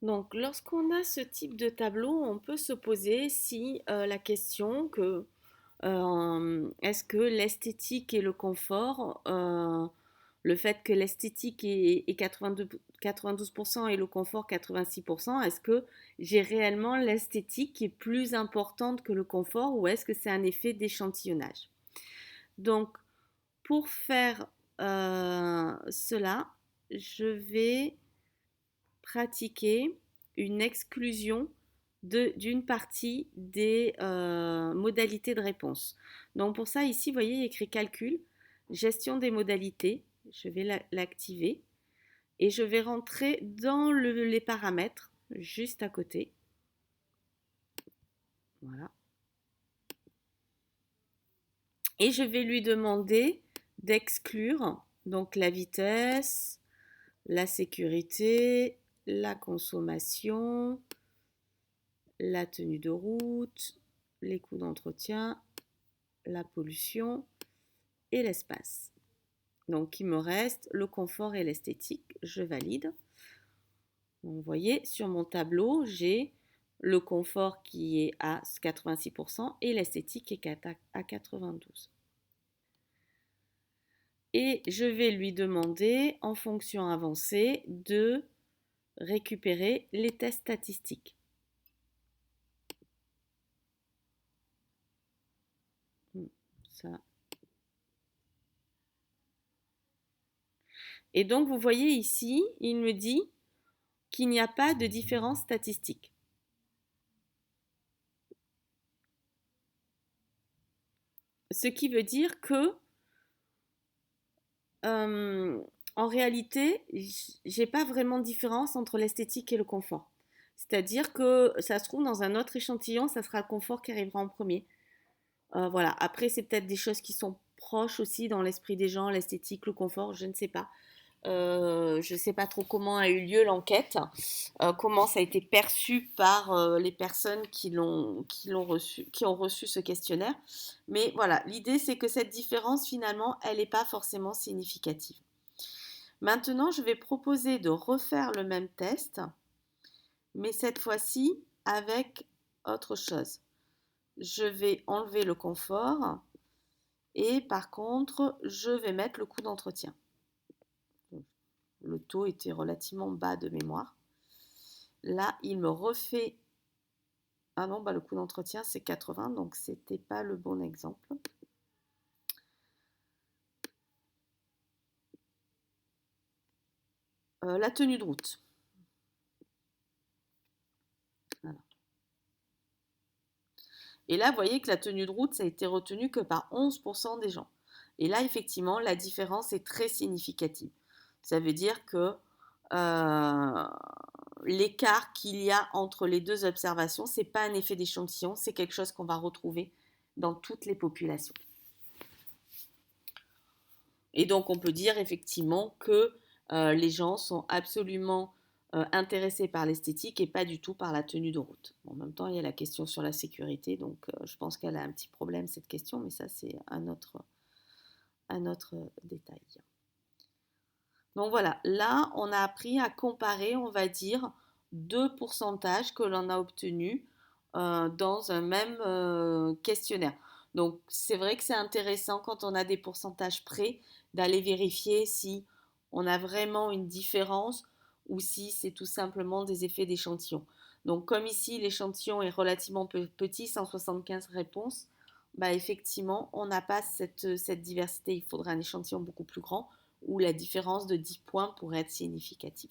Donc, lorsqu'on a ce type de tableau, on peut se poser si la question que est-ce que l'esthétique et le confort, le fait que l'esthétique est 92% et le confort 86%, est-ce que j'ai réellement l'esthétique qui est plus importante que le confort ou est-ce que c'est un effet d'échantillonnage? Donc, pour faire cela, je vais pratiquer une exclusion d'une partie des modalités de réponse. Donc pour ça, ici, vous voyez, il y a écrit calcul, gestion des modalités. Je vais l'activer et je vais rentrer dans les paramètres juste à côté. Voilà. Et je vais lui demander d'exclure donc la vitesse, la sécurité, la consommation, la tenue de route, les coûts d'entretien, la pollution et l'espace. Donc il me reste le confort et l'esthétique. Je valide. Donc, vous voyez, sur mon tableau, j'ai le confort qui est à 86% et l'esthétique qui est à 92%. Et je vais lui demander, en fonction avancée, de récupérer les tests statistiques. Ça. Et donc, vous voyez ici, il me dit qu'il n'y a pas de différence statistique. Ce qui veut dire que, euh, en réalité, j'ai pas vraiment de différence entre l'esthétique et le confort. C'est-à-dire que ça se trouve dans un autre échantillon, ça sera le confort qui arrivera en premier. Voilà. Après, c'est peut-être des choses qui sont proches aussi dans l'esprit des gens, l'esthétique, le confort, je ne sais pas. Je ne sais pas trop comment a eu lieu l'enquête, comment ça a été perçu par les personnes qui ont reçu ce questionnaire. Mais voilà, l'idée c'est que cette différence finalement, elle n'est pas forcément significative. Maintenant, je vais proposer de refaire le même test, mais cette fois-ci avec autre chose. Je vais enlever le confort et par contre, je vais mettre le coût d'entretien. Le taux était relativement bas de mémoire. Là, il me refait. Ah non, bah, le coût d'entretien, c'est 80, donc c'était pas le bon exemple. La tenue de route. Voilà. Et là, vous voyez que la tenue de route, ça a été retenu que par 11% des gens. Et là, effectivement, la différence est très significative. Ça veut dire que euh, l'écart qu'il y a entre les deux observations, ce n'est pas un effet d'échantillon, c'est quelque chose qu'on va retrouver dans toutes les populations. Et donc, on peut dire effectivement que les gens sont absolument intéressés par l'esthétique et pas du tout par la tenue de route. Bon, en même temps, il y a la question sur la sécurité, donc je pense qu'elle a un petit problème, cette question, mais ça, c'est un autre détail. Donc voilà, là, on a appris à comparer, on va dire, deux pourcentages que l'on a obtenus dans un même questionnaire. Donc c'est vrai que c'est intéressant quand on a des pourcentages près d'aller vérifier si on a vraiment une différence ou si c'est tout simplement des effets d'échantillon. Donc comme ici l'échantillon est relativement petit, 175 réponses, bah effectivement on n'a pas cette diversité, il faudrait un échantillon beaucoup plus grand où la différence de 10 points pourrait être significative.